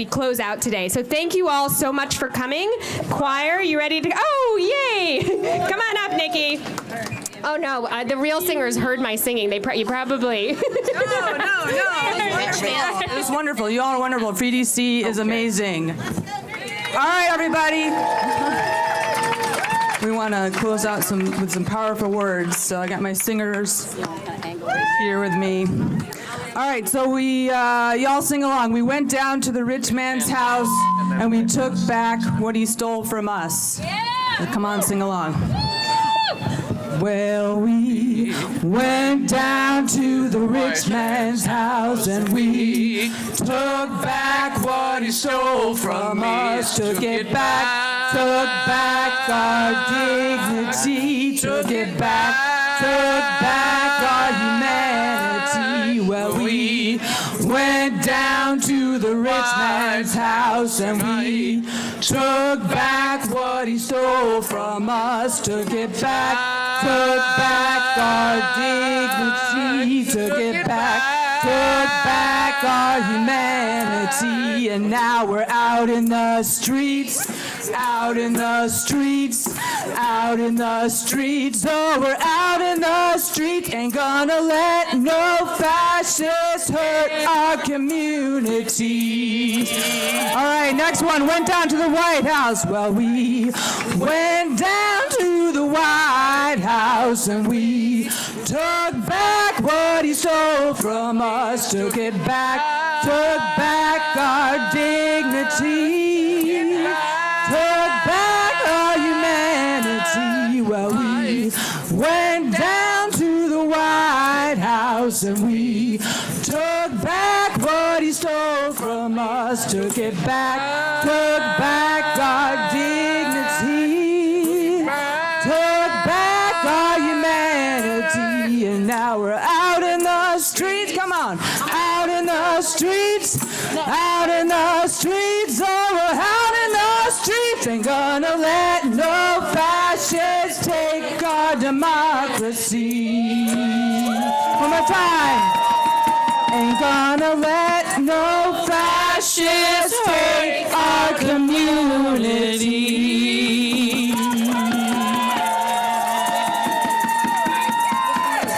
close out today. So thank you all so much for coming. Choir, you ready to go? Oh, yay! Come on up, Nikki. Oh no, the real singers heard my singing. You probably. No. It was wonderful. You all are wonderful. Free DC is amazing. All right, everybody. We want to close out with some powerful words. So I got my singers here with me. All right, so y'all sing along. We went down to the rich man's house and we took back what he stole from us. So come on, sing along. Well, we went down to the rich man's house and we took back what he stole from us. Took it back our dignity. Took it back our humanity. Well, we went down to the rich man's house and we took back what he stole from us. Took it back our dignity. Took it back our humanity. And now we're out in the streets. Out in the streets. Oh, we're out in the streets. Ain't gonna let no fascists hurt our communities. All right, next one. Went down to the White House. Well, we went down to the White House and we took back what he stole from us. Took back our dignity. Took back our humanity. Well, we went down to the White House and we took back what he stole from us. Took back our dignity. Took back our humanity. And now we're out in the streets. Come on. Out in the streets. Oh, we're out in the streets. Ain't gonna let no fascists take our democracy. One more time. Ain't gonna let no fascists take our community.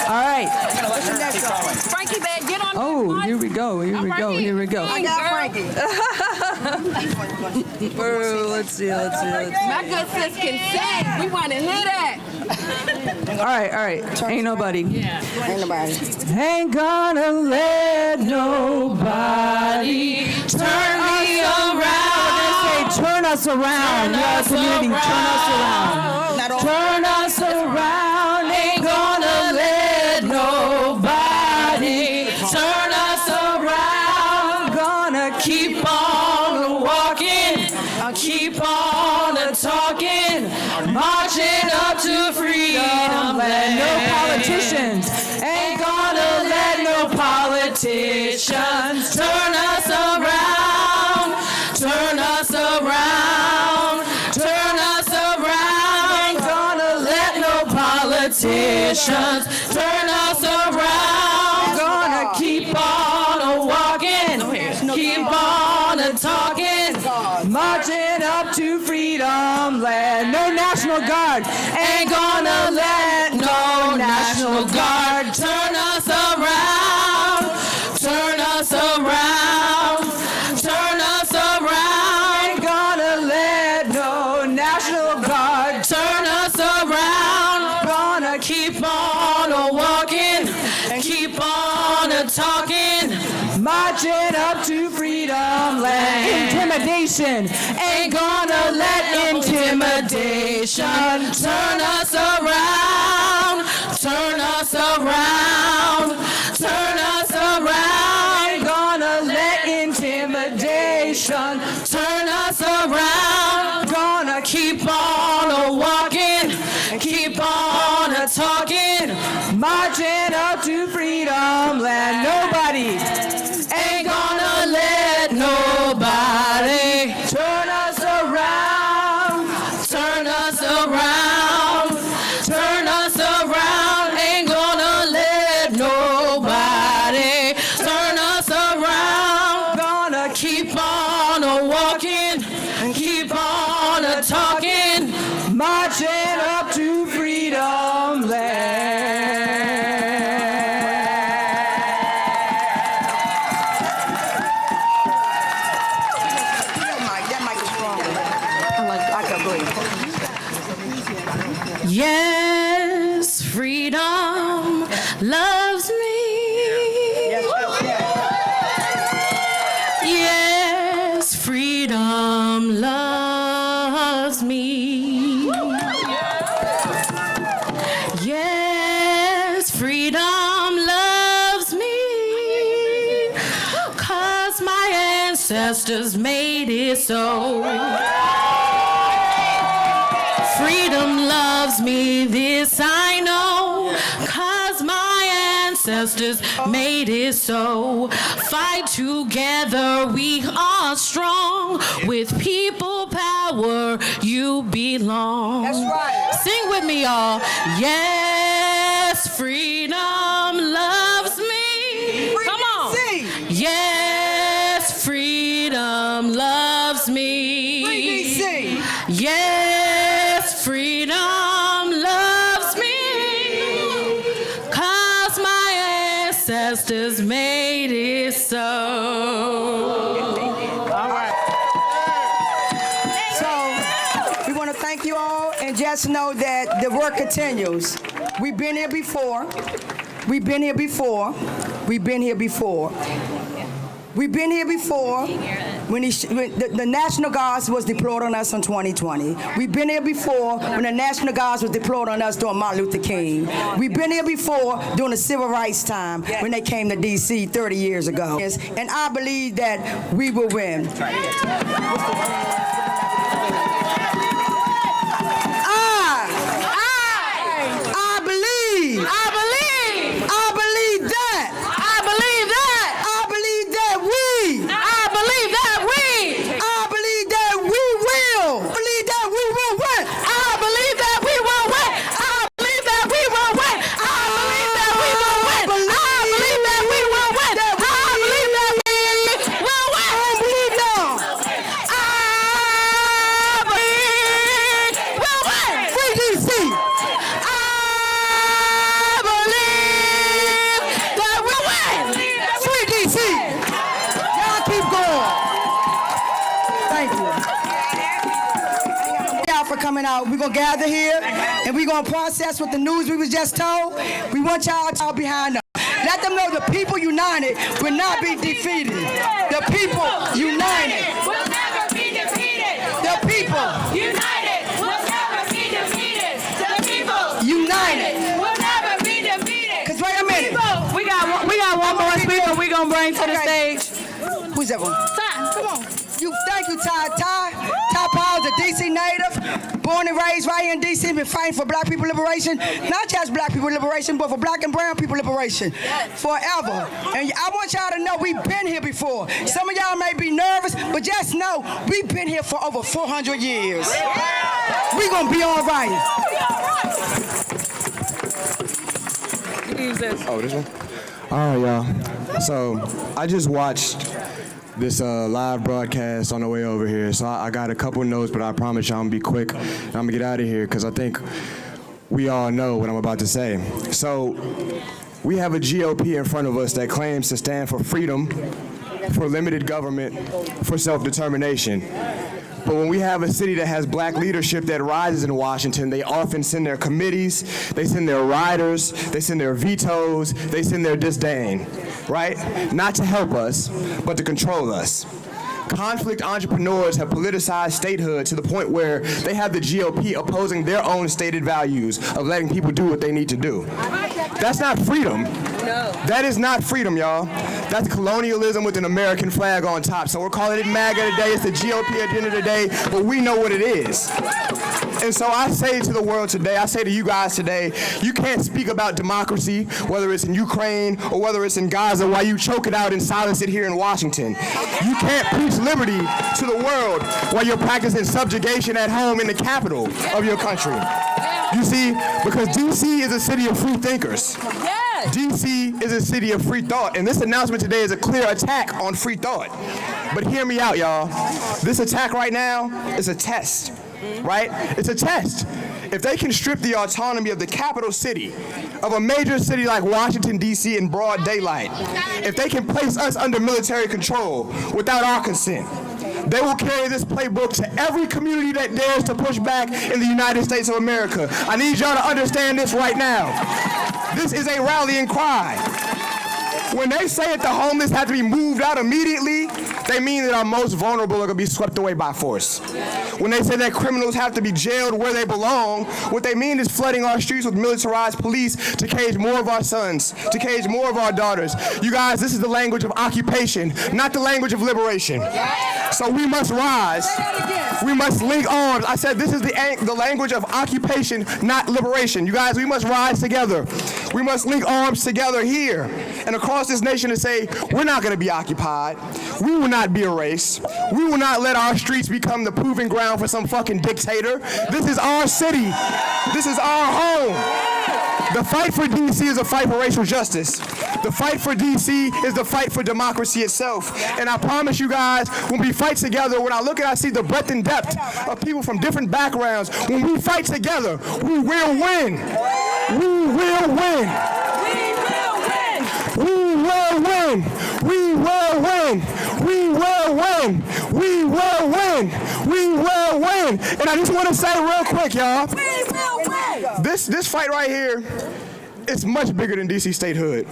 All right. Frankie, man, get on. Oh, here we go. I got Frankie. Let's see. My good sis can sing. We want to hear that. All right. Ain't nobody. Ain't gonna let nobody turn me around. Turn us around. Turn us around. Ain't gonna let nobody turn us around. Gonna keep on walking. Keep on talking. Marching up to freedom land. No politicians. Ain't gonna let no politicians turn us around. Turn us around. Ain't gonna let no politicians turn us around. Gonna keep on walking. Keep on talking. Marching up to freedom land. No National Guard. Ain't gonna let no National Guard turn us around. Turn us around. Ain't gonna let no National Guard turn us around. Gonna keep on walking. Keep on talking. Marching up to freedom land. Intimidation. Ain't gonna let intimidation turn us around. Turn us around. Ain't gonna let intimidation turn us around. Gonna keep on walking. Keep on talking. Marching up to freedom land. Yes, freedom loves me. Yes, freedom loves me. Yes, freedom loves me. 'Cause my ancestors made it so. Freedom loves me, this I know, 'cause my ancestors made it so. Fight together, we are strong. With people power, you belong. That's right. Sing with me, y'all. Yes, freedom loves me. Come on. Sing. Yes, freedom loves me. Sing. Yes, freedom loves me, 'cause my ancestors made it so. All right. So, we want to thank you all, and just know that the work continues. We've been here before. We've been here before. We've been here before. We've been here before when the National Guards was deployed on us in 2020. We've been here before when the National Guards was deployed on us during Martin Luther King. We've been here before during the Civil Rights time when they came to D.C. 30 years ago. And I believe that we will win. Coming out, we're gonna gather here and we're gonna process what the news we was just told. We want y'all behind us. Let them know the people united will not be defeated. The people united will never be defeated. The people United will never be defeated. The people united. will never be defeated. Cause wait a minute, We got one more speaker we gonna bring to the stage. who's that one? Ty, come on. Thank you, Ty. Ty Powell's a D.C. native, born and raised right here in D.C. Been fighting for black people liberation, not just black people liberation, but for black and brown people liberation, forever. And I want y'all to know we've been here before. Some of y'all may be nervous, but just know we've been here for over 400 years. We're gonna be all right. Oh, this one? All right, y'all. So I just watched this live broadcast on the way over here. So I got a couple notes, but I promise y'all I'm gonna be quick. And I'm gonna get out of here because I think we all know what I'm about to say. So we have a GOP in front of us that claims to stand for freedom, for limited government, for self-determination. But when we have a city that has black leadership that rises in Washington, they often send their committees, they send their riders, they send their vetoes, they send their disdain, right? Not to help us, but to control us. Conflict entrepreneurs have politicized statehood to the point where they have the GOP opposing their own stated values of letting people do what they need to do. That's not freedom. No. That is not freedom, y'all. That's colonialism with an American flag on top. So we're calling it MAGA today. It's the GOP at the end of the day, but we know what it is. And so I say to the world today, I say to you guys today, you can't speak about democracy, whether it's in Ukraine or whether it's in Gaza, while you choke it out and silence it here in Washington. You can't preach liberty to the world while you're practicing subjugation at home in the capital of your country. You see, because D.C. is a city of free thinkers. D.C. is a city of free thought, and this announcement today is a clear attack on free thought. But hear me out, y'all. This attack right now is a test, right? It's a test. If they can strip the autonomy of the capital city, of a major city like Washington, D.C. in broad daylight, if they can place us under military control without our consent, They will carry this playbook to every community that dares to push back in the United States of America. I need y'all to understand this right now. This is a rallying cry. When they say that the homeless have to be moved out immediately, they mean that our most vulnerable are going to be swept away by force. When they say that criminals have to be jailed where they belong, what they mean is flooding our streets with militarized police to cage more of our sons, to cage more of our daughters. You guys, this is the language of occupation, not the language of liberation. So we must rise. We must link arms. I said this is the language of occupation, not liberation. You guys, we must rise together. We must link arms together here and across this nation to say, we're not going to be occupied. We will not be erased. We will not let our streets become the proving ground for some fucking dictator. This is our city. This is our home. The fight for D.C. is a fight for racial justice. The fight for D.C. is the fight for democracy itself. And I promise you guys, when we fight together, when I look and I see the breadth and depth of people from different backgrounds, when we fight together, we will win. We will win. We will win. We will win. We will win. We will win. We will win. And I just want to say real quick, y'all. We will win. This fight right here, it's much bigger than D.C. statehood.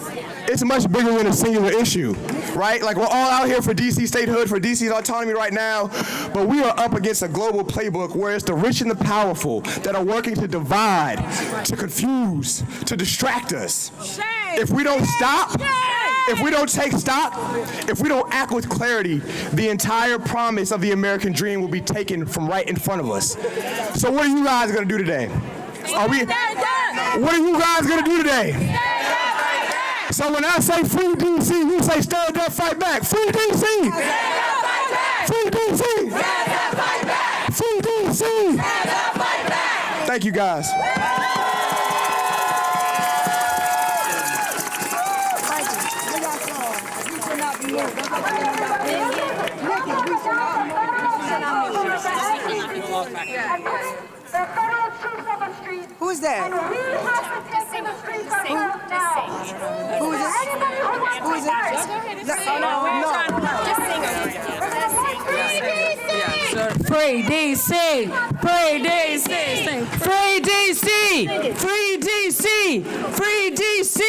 It's much bigger than a singular issue, right? Like, we're all out here for D.C. statehood, for D.C.'s autonomy right now, but we are up against a global playbook where it's the rich and the powerful that are working to divide, to confuse, to distract us. If we don't stop, if we don't take stock, if we don't act with clarity, the entire promise of the American dream will be taken from right in front of us. So what are you guys going to do today? What are you guys going to do today? So when I say free D.C., you say stand up, fight back. Free D.C. Free D.C. Free D.C. Thank you, guys. Who's that? Who is it? Who is it? Free DC! Free DC! Free DC! Free DC! Free DC!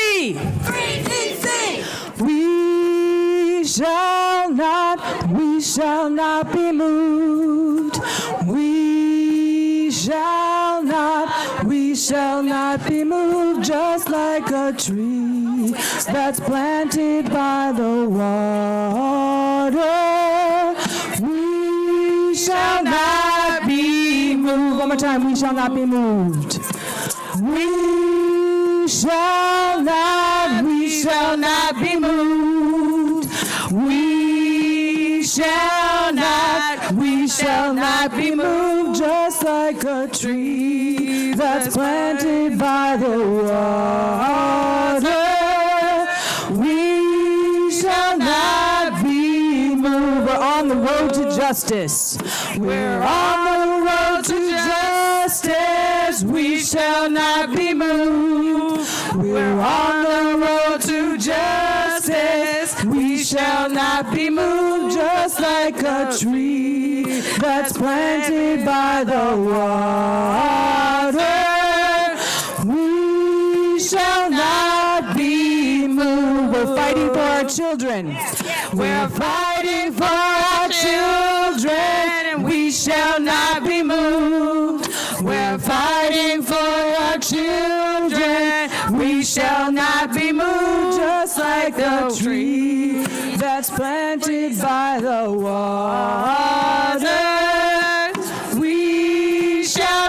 Free DC! We shall not be moved. We shall not be moved, just like a tree that's planted by the water. We shall not be moved. One more time, we shall not be moved. We shall not be moved. We shall not be moved, just like a tree that's planted by the water. We shall not be moved. We're on the road to justice. We're on the road to justice. We shall not be moved. We're on the road to justice. We shall not be moved, just like a tree that's planted by the water. We shall not be moved. We're fighting for our children. We're fighting for our children, and we shall not be moved. We're fighting for our children. We shall not be moved, just like the tree that's planted by the water.